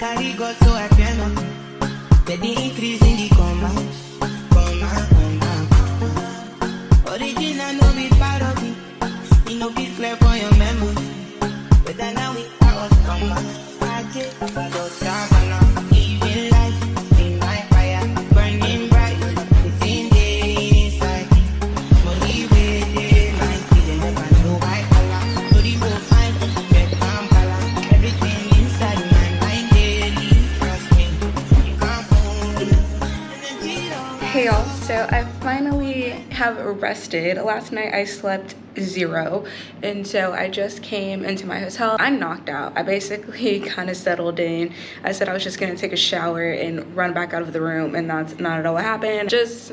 carry God so I piano. Let the increase in the commas. Original no be part of it. You know be clear for your memory. But then now we are summer. I just go travel now. Living life in my fire. Burning bright. It's in the inside. Money with my feeling. Never know why color. No the go fine. Get calm color. Everything inside my mind daily. Trust me. You can't fool me. Hey y'all, so I finally have rested. Last night I slept 0, and so I just came into my hotel. I knocked out. I basically kind of settled in. I said I was just gonna take a shower and run back out of the room, and that's not at all what happened. Just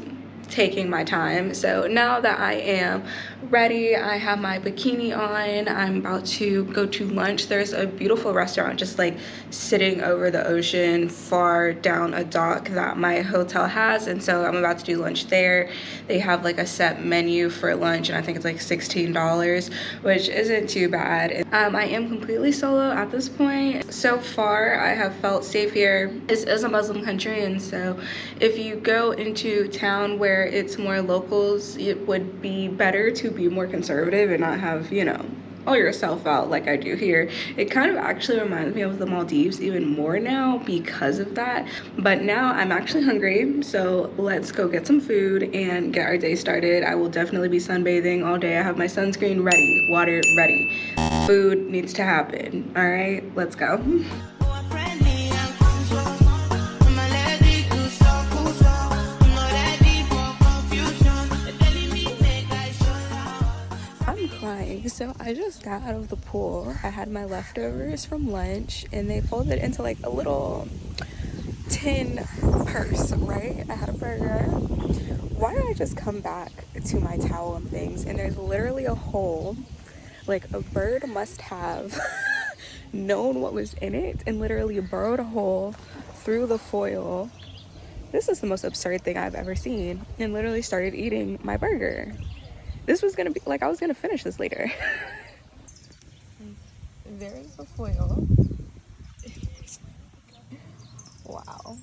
taking my time. So now that I am ready, I have my bikini on, I'm about to go to lunch. There's a beautiful restaurant just like sitting over the ocean far down a dock that my hotel has, and so I'm about to do lunch there. They have like a set menu for lunch, and I think it's like $16, which isn't too bad. I am completely solo at this point. So far I have felt safe here. This is a Muslim country, and so if you go into town where it's more locals, it would be better to be more conservative and not have, you know, all yourself out like I do here. It kind of actually reminds me of the Maldives even more now because of that. But now I'm actually hungry, so let's go get some food and get our day started. I will definitely be sunbathing all day. I have my sunscreen ready, water ready. Food needs to happen. All right, let's go. So I just got out of the pool. I had my leftovers from lunch, and they folded into like a little tin purse, right? I had a burger. Why did I just come back to my towel and things, and there's literally a hole? Like a bird must have known what was in it and literally burrowed a hole through the foil. This is the most absurd thing I've ever seen, and literally started eating my burger. This was gonna be like, I was gonna finish this later. There's the foil. Wow.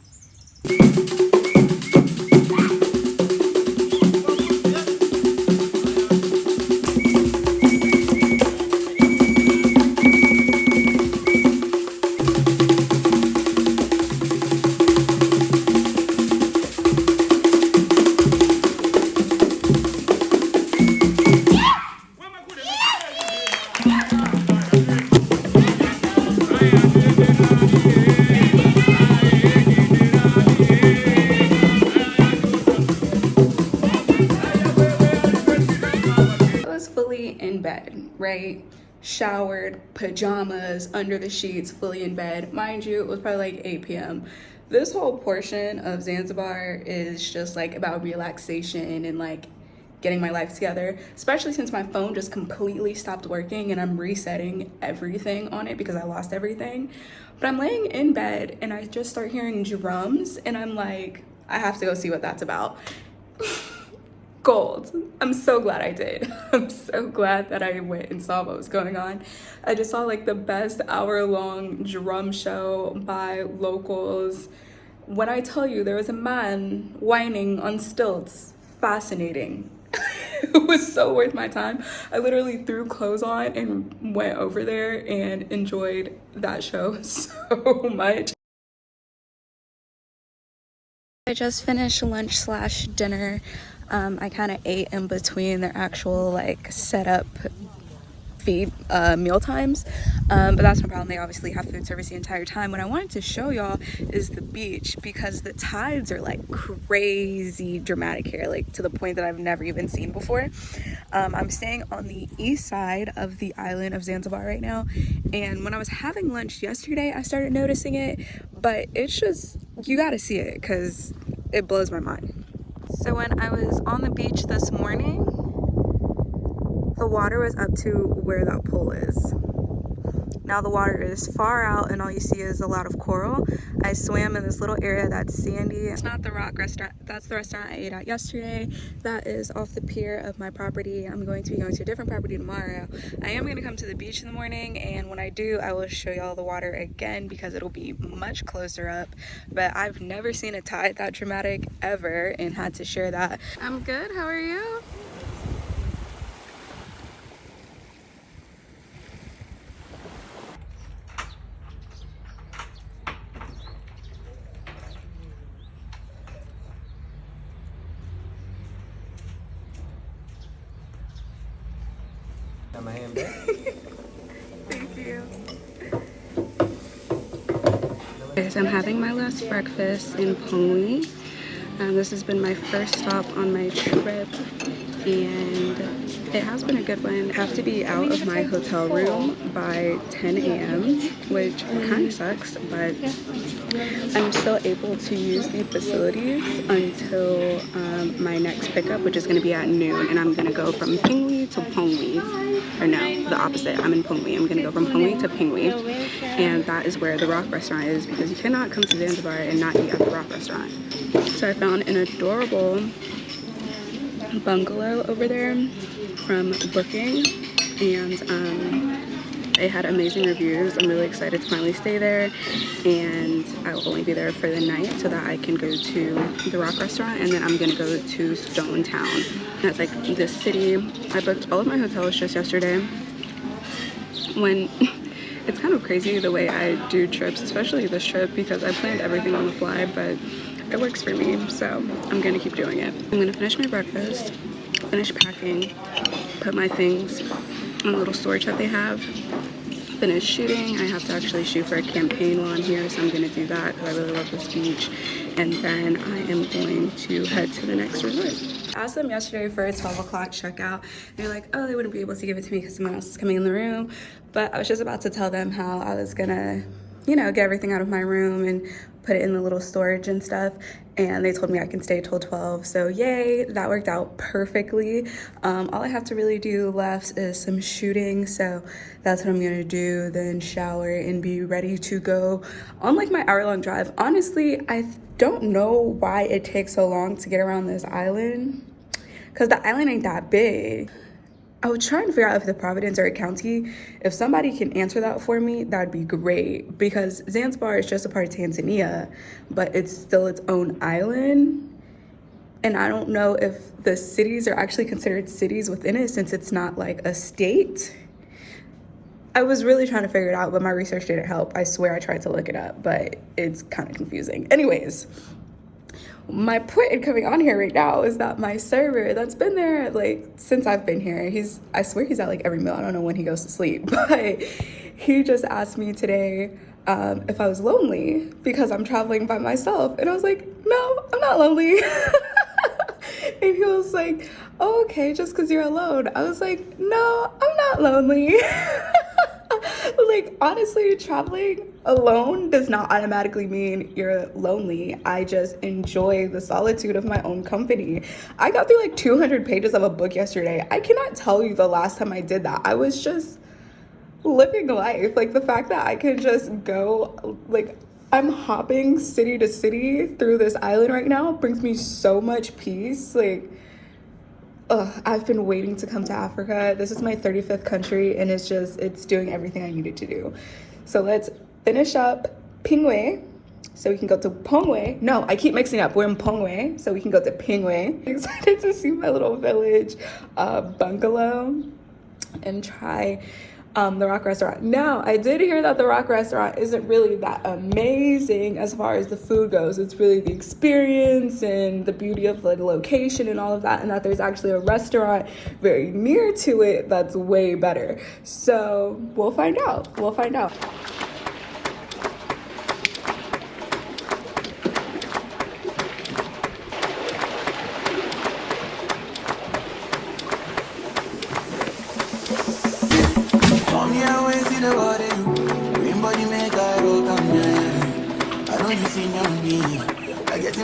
In bed, right? Showered, pajamas, under the sheets, fully in bed. Mind you, it was probably like 8 p.m. This whole portion of Zanzibar is just like about relaxation and like getting my life together, especially since my phone just completely stopped working and I'm resetting everything on it because I lost everything. But I'm laying in bed and I just start hearing drums, and I'm like, I have to go see what that's about. Gold. I'm so glad I did. I'm so glad that I went and saw what was going on. I just saw like the best hour-long drum show by locals. When I tell you there was a man whining on stilts, fascinating. It was so worth my time. I literally threw clothes on and went over there and enjoyed that show so much. I just finished lunch slash dinner. I kind of ate in between their actual like setup feed meal times, but that's no problem. They obviously have food service the entire time. What I wanted to show y'all is the beach, because the tides are like crazy dramatic here, like to the point that I've never even seen before. I'm staying on the east side of the island of Zanzibar right now, and when I was having lunch yesterday I started noticing it, but it's just, you gotta see it because it blows my mind. So when I was on the beach this morning, the water was up to where that pool is. Now the water is far out and all you see is a lot of coral. I swam in this little area that's sandy. It's not the rock restaurant, that's the restaurant I ate at yesterday. That is off the pier of my property. I'm going to be going to a different property tomorrow. I am going to come to the beach in the morning, and when I do, I will show y'all the water again because it'll be much closer up. But I've never seen a tide that dramatic ever and had to share that. I'm good, how are you? My hand back. Thank you. Okay, so I'm having my last breakfast in Pongwe. This has been my first stop on my trip, and it has been a good one. I have to be out of my hotel room by 10 a.m., which kind of sucks, but I'm still able to use the facilities until my next pickup, which is going to be at noon, and I'm going to go from Pingwe to Pongwe. Or no, the opposite. I'm in Pongwe. I'm gonna go from Pongwe to Pingwe, and that is where the rock restaurant is because you cannot come to Zanzibar and not eat at the rock restaurant. So I found an adorable bungalow over there from Booking, and it had amazing reviews. I'm really excited to finally stay there, and I will only be there for the night so that I can go to the rock restaurant, and then I'm gonna go to Stone Town. That's like this city. I booked all of my hotels just yesterday. When it's kind of crazy the way I do trips, especially this trip, because I planned everything on the fly, but it works for me, so I'm gonna keep doing it. I'm gonna finish my breakfast, finish packing, put my things in a little storage that they have, finish shooting. I have to actually shoot for a campaign while I'm here, so I'm gonna do that because I really love this beach. And then I am going to head to the next resort. I asked them yesterday for a 12 o'clock checkout. They're like, oh, they wouldn't be able to give it to me because someone else is coming in the room. But I was just about to tell them how I was gonna, you know, get everything out of my room and put it in the little storage and stuff. And they told me I can stay till 12. So yay, that worked out perfectly. All I have to really do left is some shooting. So that's what I'm gonna do, then shower and be ready to go on like my hour-long drive. Honestly, I don't know why it takes so long to get around this island, because the island ain't that big. I was trying to figure out if the Providence or a county, if somebody can answer that for me, that'd be great, because Zanzibar is just a part of Tanzania, but it's still its own island. And I don't know if the cities are actually considered cities within it since it's not like a state. I was really trying to figure it out, but my research didn't help. I swear I tried to look it up, but it's kind of confusing. Anyways, my point in coming on here right now is that my server that's been there like since I've been here, I swear he's at like every meal. I don't know when he goes to sleep, but he just asked me today if I was lonely because I'm traveling by myself. And I was like, no, I'm not lonely. And he was like, oh, okay, just because you're alone. I was like, no, I'm not lonely. Like, honestly, traveling alone does not automatically mean you're lonely. I just enjoy the solitude of my own company. I got through like 200 pages of a book yesterday. I cannot tell you the last time I did that. I was just living life. Like, the fact that I could just go, like, I'm hopping city to city through this island right now brings me so much peace. Like, I've been waiting to come to Africa. This is my 35th country, and it's doing everything I needed to do. So let's finish up Pingwe so we can go to Pongwe. No, I keep mixing up. We're in Pongwe, so we can go to Pingwe. Excited to see my little village bungalow and try the rock restaurant. Now, I did hear that the rock restaurant isn't really that amazing as far as the food goes. It's really the experience and the beauty of the location and all of that, and that there's actually a restaurant very near to it that's way better. So we'll find out. We'll find out.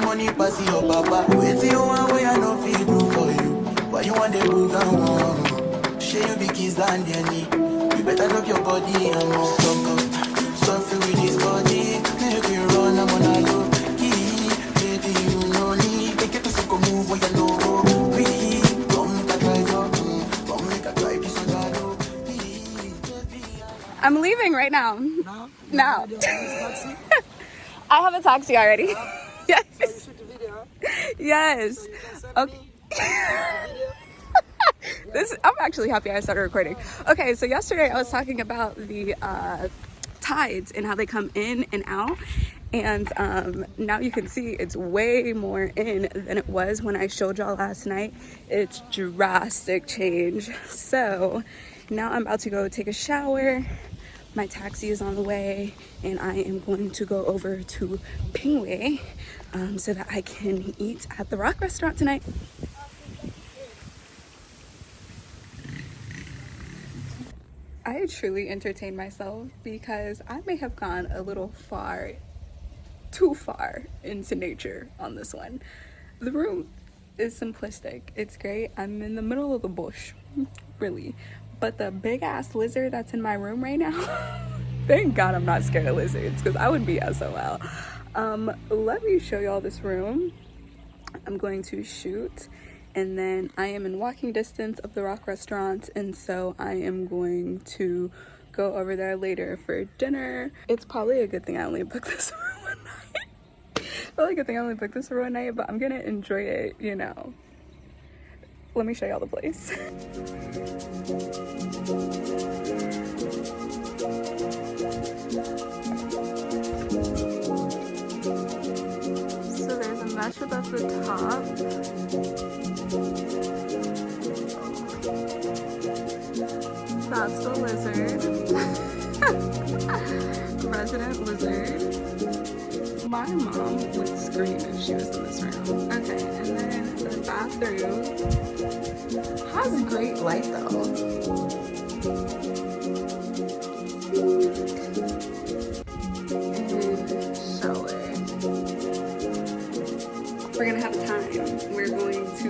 Money pass your papa. Wait till you want way I know feel do for you. Why you want the book and share you big kiss than any. You better drop your body and move some up. Suffer with this body, make you run, I'm on a low key. Baby, you know me, take it to some move where you know. Come make a drive up, come make a drive this on the low. I'm leaving right now. Now. I have a taxi already. Yes. Yes. Okay. I'm actually happy I started recording. Okay, so yesterday I was talking about the tides and how they come in and out, and now you can see it's way more in than it was when I showed y'all last night. It's drastic change. So now I'm about to go take a shower. My taxi is on the way, and I am going to go over to Pingwe so that I can eat at the Rock restaurant tonight. I truly entertained myself because I may have gone a little too far into nature on this one. The room is simplistic. It's great. I'm in the middle of the bush, really. But the big ass lizard that's in my room right now, thank God I'm not scared of lizards because I would be SOL. Let me show y'all this room. I'm going to shoot, and then I am in walking distance of the Rock restaurant, and so I am going to go over there later for dinner. It's probably a good thing I only booked this for one night. Probably a good thing I only booked this for one night, but I'm gonna enjoy it, you know. Let me show y'all the place. So there's a mesh above the top. That's the lizard. Resident lizard. My mom would scream if she was in this room. Okay, and then the bathroom has great light though. And shower. We're gonna have time. We're going to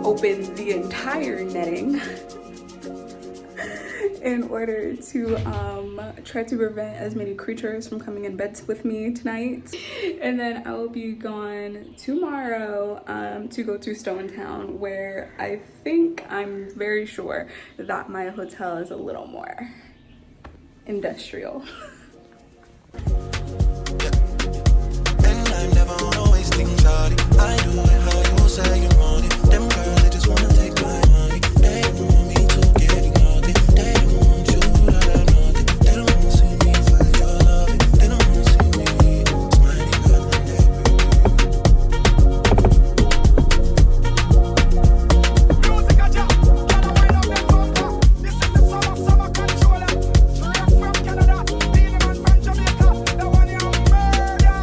open the entire netting in order to try to prevent as many creatures from coming in bed with me tonight. And then I will be gone tomorrow to go to Stone Town, where I think, I'm very sure that my hotel is a little more industrial. And I'm never always thinking about it. I do it how you say you want it. Them girls, they just wanna take my money. They don't want me to get nothing. They don't want you to have nothing. They don't want to see me fight your love. They don't want to see me smiling at my neck. Music a jam, can I wind up that bumper? This is the summer controller. Straight from Canada, being man from Jamaica. The one you murder.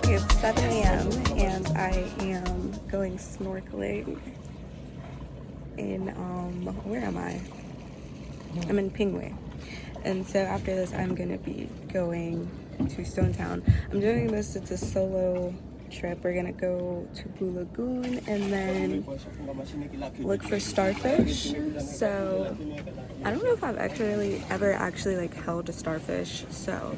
It's 7 a.m. and I am going snorkeling in, where am I? I'm in Pingwe. And so after this, I'm gonna be going to Stone Town. I'm doing this, it's a solo trip. We're gonna go to Blue Lagoon and then look for starfish. So I don't know if I've ever actually like held a starfish, so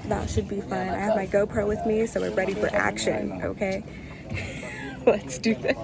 that should be fun. I have my GoPro with me, so we're ready for action, okay? Let's do this.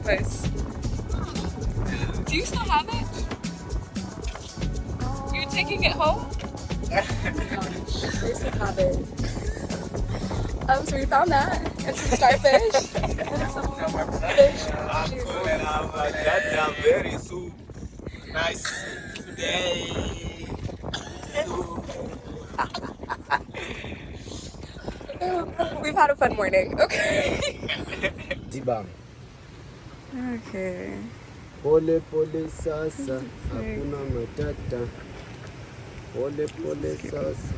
octopus. Do you still have it? You're taking it home? There's some habit. So we found that. And some starfish. And some fish. That's very soup. Nice day. We've had a fun morning. Okay. Dibang. Okay. Pole pole sasa. Hakuna matata. Pole pole sasa.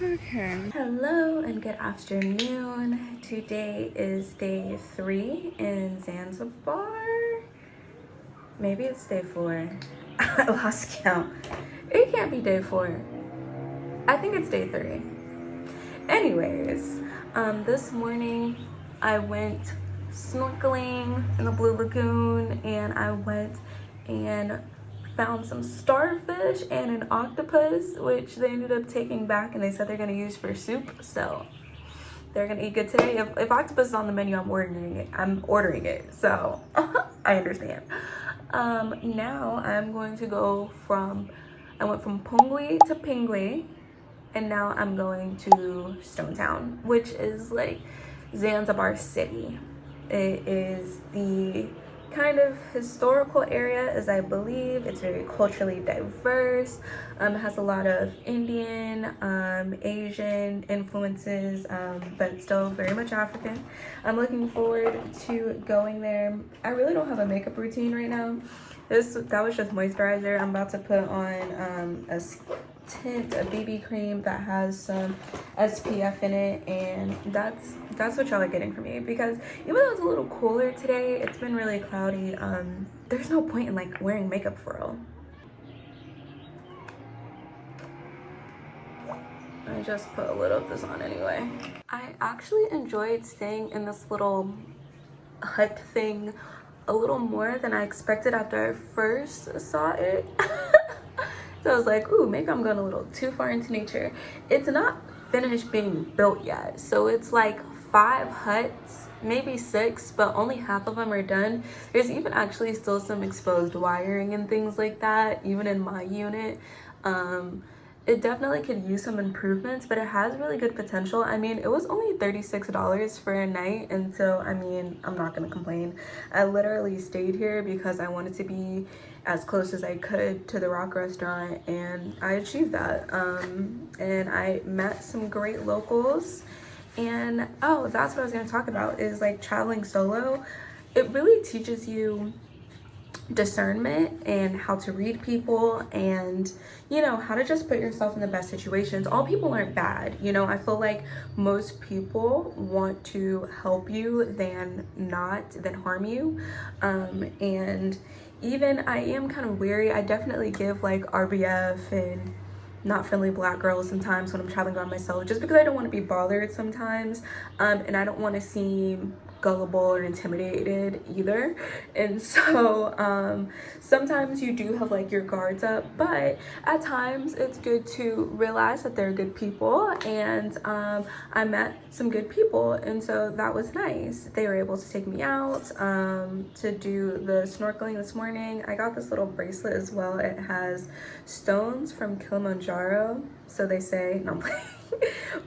Okay. Hello and good afternoon. Today is day 3 in Zanzibar. Maybe it's day 4. I lost count. It can't be day 4. I think it's day 3. Anyways, this morning I went snorkeling in the Blue Lagoon, and I went and found some starfish and an octopus, which they ended up taking back and they said they're gonna use for soup. So they're gonna eat good today. If octopus is on the menu, I'm ordering it. So I understand. Now I'm going to go I went from Pongwe to Pingwe, and now I'm going to Stone Town, which is like Zanzibar City. It is the kind of historical area, as I believe. It's very culturally diverse. It has a lot of Indian, Asian influences, but still very much African. I'm looking forward to going there. I really don't have a makeup routine right now. That was just moisturizer. I'm about to put on a tint, a BB cream that has some SPF in it, and that's what y'all are getting from me, because even though it's a little cooler today, it's been really cloudy. There's no point in like wearing makeup for real. I just put a little of this on anyway. I actually enjoyed staying in this little hut thing a little more than I expected after I first saw it. So I was like, ooh, maybe I'm going a little too far into nature. It's not finished being built yet. So it's like 5 huts, maybe 6, but only half of them are done. There's even actually still some exposed wiring and things like that, even in my unit. It definitely could use some improvements, but it has really good potential. I mean, it was only $36 for a night, and so, I mean, I'm not gonna complain. I literally stayed here because I wanted to be as close as I could to the Rock restaurant, and I achieved that. And I met some great locals, and oh, that's what I was gonna talk about, is like traveling solo. It really teaches you discernment and how to read people, and you know, how to just put yourself in the best situations. All people aren't bad, you know. I feel like most people want to help you than harm you, and even I am kind of weary. I definitely give like RBF and not friendly black girls sometimes when I'm traveling by myself, just because I don't want to be bothered sometimes, and I don't want to seem gullible or intimidated either. And so sometimes you do have like your guards up, but at times it's good to realize that they're good people, and I met some good people, and so that was nice. They were able to take me out to do the snorkeling this morning. I got this little bracelet as well. It has stones from Kilimanjaro, so they say. No, I'm playing.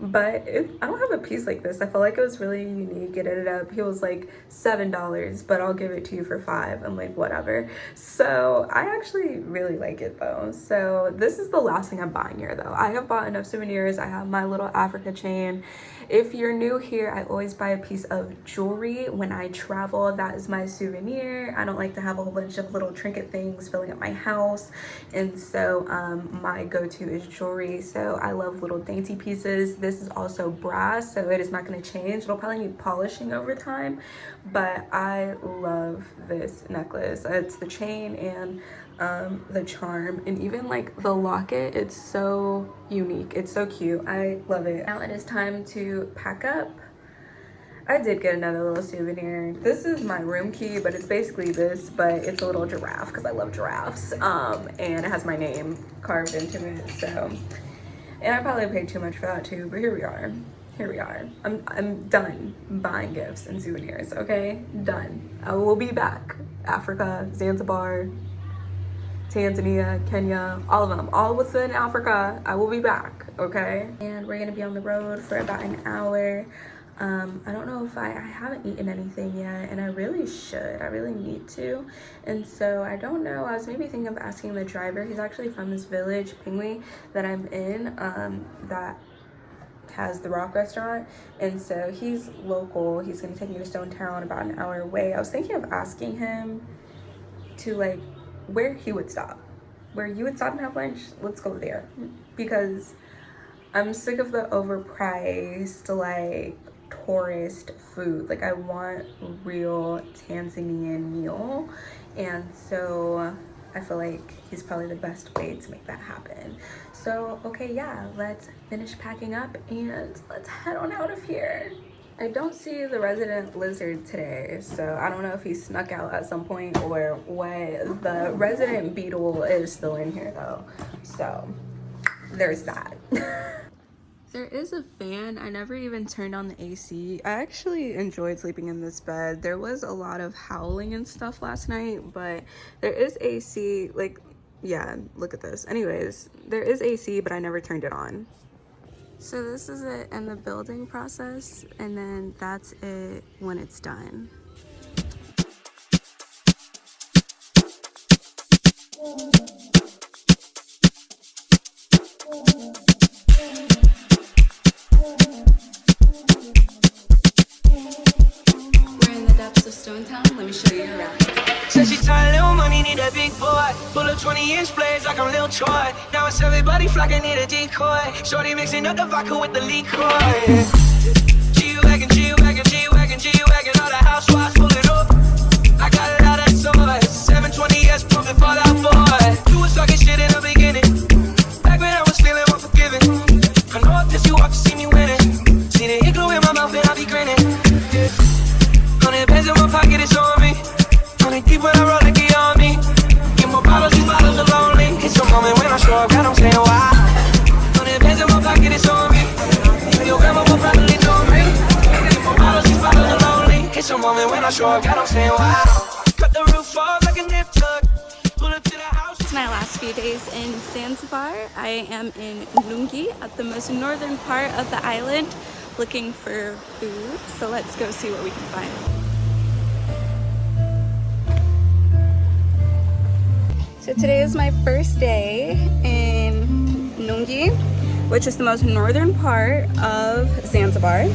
But I don't have a piece like this. I felt like it was really unique. It ended up, he was like $7, but I'll give it to you for $5. I'm like, whatever. So I actually really like it though. So this is the last thing I'm buying here though. I have bought enough souvenirs. I have my little Africa chain. If you're new here, I always buy a piece of jewelry when I travel. That is my souvenir. I don't like to have a whole bunch of little trinket things filling up my house, and so my go-to is jewelry. So I love little dainty pieces. This is also brass, so it is not going to change. It'll probably need polishing over time, but I love this necklace. It's the chain and the charm, and even like the locket. It's so unique. It's so cute. I love it. Now it is time to pack up. I did get another little souvenir. This is my room key, but it's basically this, but it's a little giraffe because I love giraffes, and it has my name carved into it. So, and I probably paid too much for that too, but here we are. here we are. I'm done buying gifts and souvenirs, okay? Done. I will be back. Africa, Zanzibar, Tanzania, Kenya, all of them, all within Africa. I will be back, okay? And we're gonna be on the road for about an hour. I don't know if I haven't eaten anything yet, and I really should. I really need to. And so I don't know. I was maybe thinking of asking the driver. He's actually from this village, Pingwe, that I'm in, that has the Rock restaurant, and so he's local. He's gonna take me to Stone Town, about an hour away. I was thinking of asking him to like where he would stop, where you would stop and have lunch. Let's go there, because I'm sick of the overpriced like tourist food. Like I want real Tanzanian meal, and so I feel like he's probably the best way to make that happen. So okay, yeah, let's finish packing up and let's head on out of here. I don't see the resident lizard today, so I don't know if he snuck out at some point or what. The resident beetle is still in here though, so there's that. There is a fan. I never even turned on the AC. I actually enjoyed sleeping in this bed. There was a lot of howling and stuff last night, but there is AC. Like, yeah, look at this. Anyways, there is AC, but I never turned it on. So this is it in the building process, and then that's it when it's done. Stone Town, let me show you around. Said she tired, little money, need a big boy. Pull up 20-inch blades like I'm Lil Troy. Now it's everybody flocking, need a decoy. Shorty mixing up the vodka with the liquor. G-Wagon, G-Wagon, G-Wagon, G-Wagon, all the housewives pull it up. I got a lot of toys, 720S pumping for that boy. You was talking shit in the beginning, back when I was feeling unforgiving. I know if this you walk to see me winning. See the igloo in my mouth and I be grinning. 100 bands in my pocket, it's on me. 100 deep when I roll like he on me. Get more bottles, these bottles are lonely. It's a moment when I show up, God, I'm saying why. 100 bands in my pocket, it's on me. Your grandma will probably know me. Get more bottles, these bottles are lonely. It's a moment when I show up, God, I'm saying why. Cut the roof off like a nip tuck. Pull up to the house. It's my last few days in Zanzibar. I am in Nungwi, at the most northern part of the island, looking for food. So let's go see what we can find. So today is my first day in Nungwi, which is the most northern part of Zanzibar.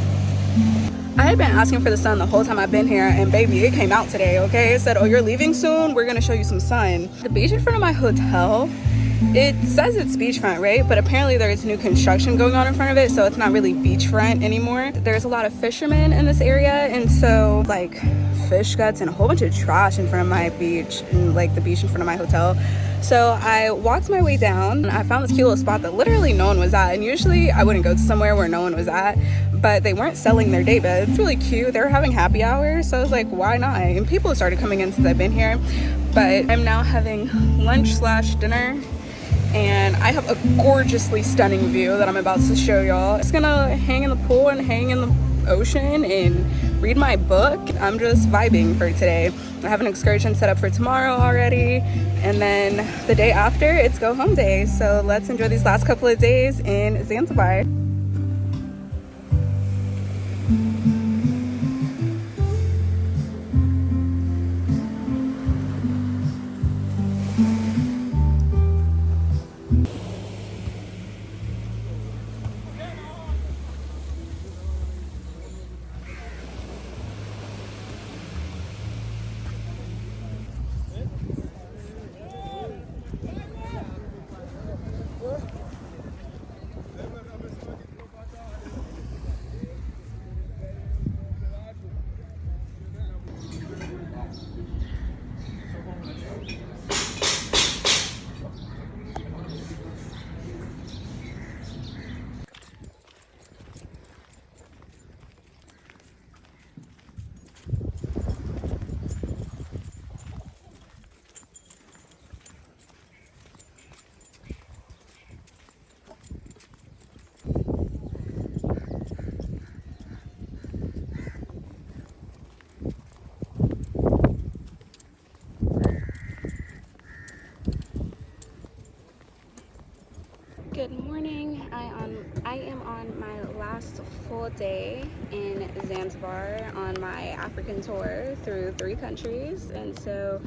I had been asking for the sun the whole time I've been here, and baby, it came out today, okay? It said, oh, you're leaving soon? We're gonna show you some sun. The beach in front of my hotel, it says it's beachfront, right? But apparently there's new construction going on in front of it, so it's not really beachfront anymore. There's a lot of fishermen in this area, and so like fish guts and a whole bunch of trash in front of my beach, and like the beach in front of my hotel. So I walked my way down, and I found this cute little spot that literally no one was at, and usually I wouldn't go to somewhere where no one was at, but they weren't selling their day beds. It's really cute. They were having happy hour, so I was like, why not? And people started coming in since I've been here, but I'm now having lunch/dinner. And I have a gorgeously stunning view that I'm about to show y'all. Just gonna hang in the pool and hang in the ocean and read my book. I'm just vibing for today. I have an excursion set up for tomorrow already, and then the day after it's go home day. So let's enjoy these last couple of days in Zanzibar. I am on my last full day in Zanzibar on my African tour through 3 countries, and so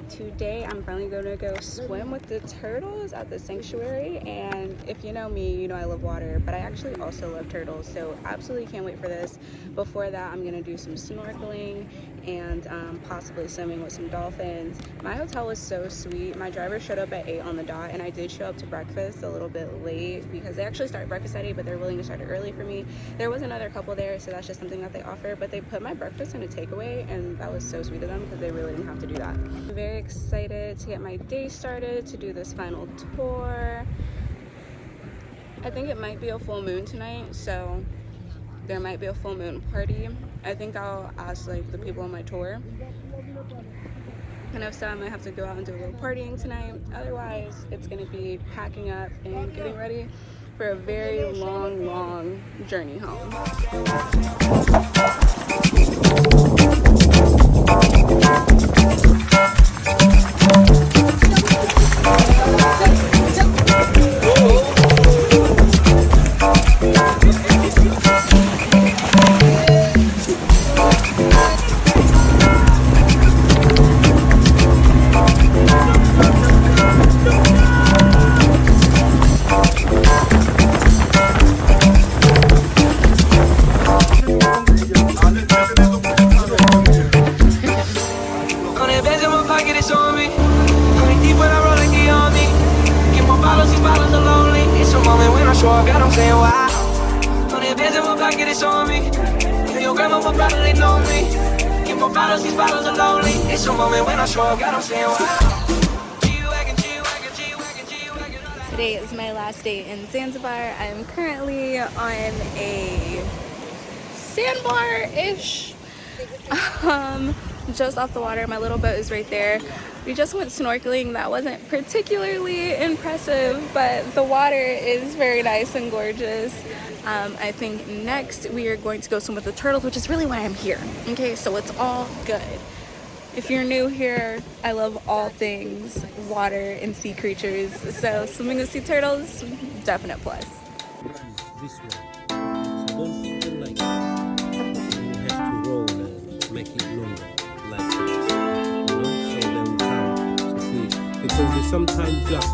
today I'm finally going to go swim with the turtles at the sanctuary. And if you know me, you know I love water, but I actually also love turtles, so absolutely can't wait for this. Before that, I'm going to do some snorkeling and possibly swimming with some dolphins. My hotel was so sweet. My driver showed up at 8 on the dot, and I did show up to breakfast a little bit late because they actually start breakfast at 8, but they're willing to start it early for me. There was another couple there, so that's just something that they offer, but they put my breakfast in a takeaway, and that was so sweet of them because they really didn't have to do that. I'm very excited to get my day started, to do this final tour. I think it might be a full moon tonight, so there might be a full moon party. I think I'll ask like the people on my tour, and if so, I might have to go out and do a little partying tonight. Otherwise, it's gonna be packing up and getting ready for a very long journey home. Today is my last day in Zanzibar. I'm currently on a sandbar-ish, just off the water. My little boat is right there. We just went snorkeling. That wasn't particularly impressive, but the water is very nice and gorgeous. I think next we are going to go swim with the turtles, which is really why I'm here. Okay, so it's all good. If you're new here, I love all things water and sea creatures. So swimming with sea turtles, definite plus. This way. So don't feel like you have to roll and make it longer like that. You know, so they will come to see. Because they sometimes just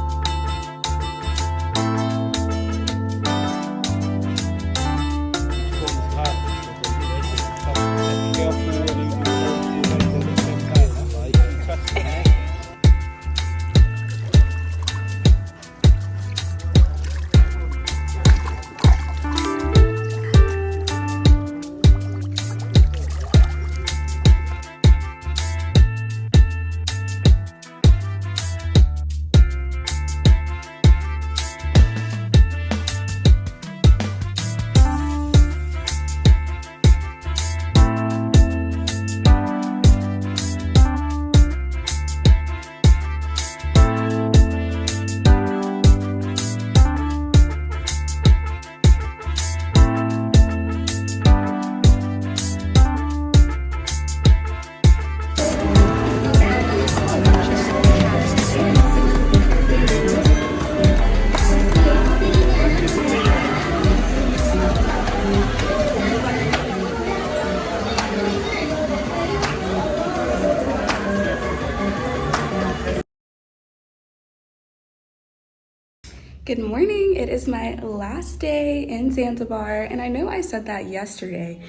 Good morning. It is my last day in Zanzibar, and I know I said that yesterday,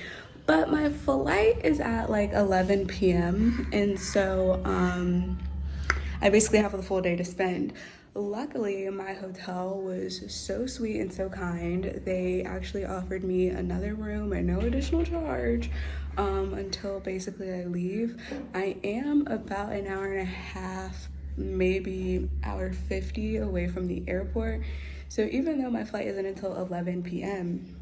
but my flight is at like 11 p.m. and so I basically have a full day to spend. Luckily, my hotel was so sweet and so kind. They actually offered me another room at no additional charge until basically I leave. I am about an hour and a half, maybe hour 50 away from the airport. So even though my flight isn't until 11 p.m.,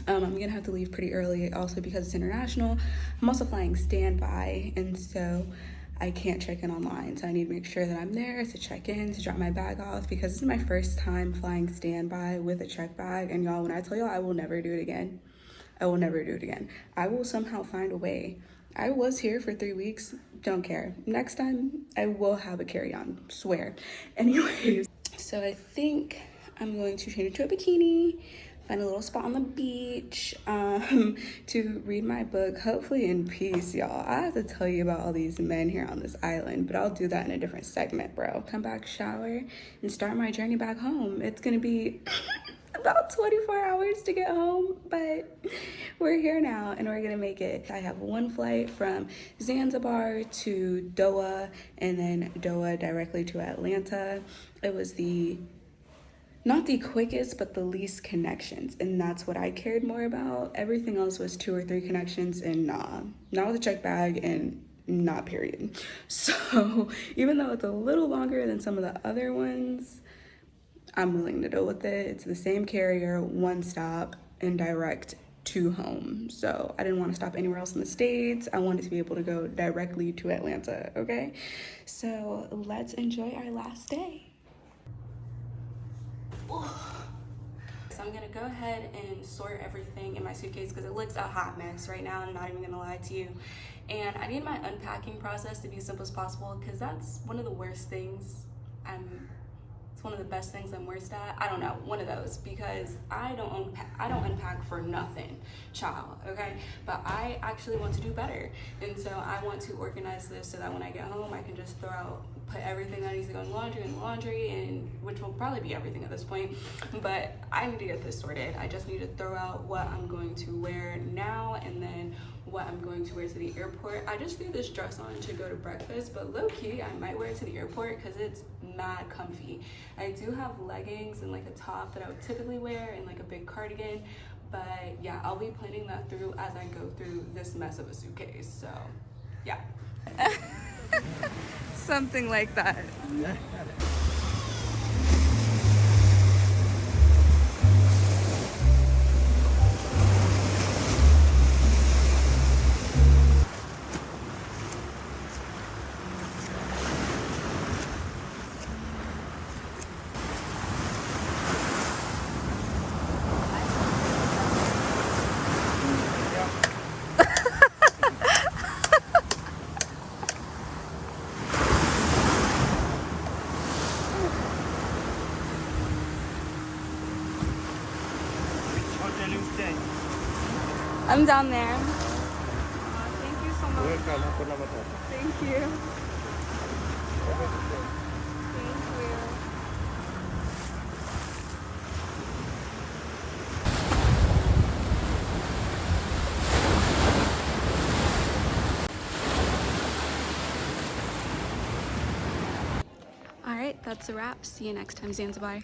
I'm gonna have to leave pretty early, also because it's international. I'm also flying standby, and so I can't check in online. So I need to make sure that I'm there to check in, to drop my bag off, because this is my first time flying standby with a check bag. And y'all, when I tell y'all, I will never do it again. I will never do it again. I will somehow find a way. I was here for 3 weeks, don't care. Next time, I will have a carry-on, swear. Anyways, so I think I'm going to change into a bikini, find a little spot on the beach to read my book, hopefully in peace, y'all. I have to tell you about all these men here on this island, but I'll do that in a different segment, bro. Come back, shower, and start my journey back home. It's gonna be about 24 hours to get home, but we're here now and we're gonna make it. I have one flight from Zanzibar to Doha, and then Doha directly to Atlanta. It was not the quickest, but the least connections, and that's what I cared more about. Everything else was 2 or 3 connections, and not with a check bag, and not period. So even though it's a little longer than some of the other ones, I'm willing to deal with it. It's the same carrier, one stop, and direct to home. So I didn't want to stop anywhere else in the States. I wanted to be able to go directly to Atlanta, okay? So let's enjoy our last day. So I'm gonna go ahead and sort everything in my suitcase because it looks a hot mess right now, I'm not even gonna lie to you. And I need my unpacking process to be as simple as possible because that's one of the worst things. It's one of the best things I'm worst at. I don't know, one of those, because I don't unpack for nothing, child, okay? But I actually want to do better. And so I want to organize this so that when I get home, I can just put everything that needs to go in laundry, and which will probably be everything at this point. But I need to get this sorted. I just need to throw out what I'm going to wear now and then what I'm going to wear to the airport. I just threw this dress on to go to breakfast, but low-key I might wear it to the airport because it's mad comfy. I do have leggings and like a top that I would typically wear and like a big cardigan, but yeah, I'll be planning that through as I go through this mess of a suitcase. So yeah. Something like that. I'm down there. Thank you so much. Thank you. Thank you. All right, that's a wrap. See you next time, Zanzibar.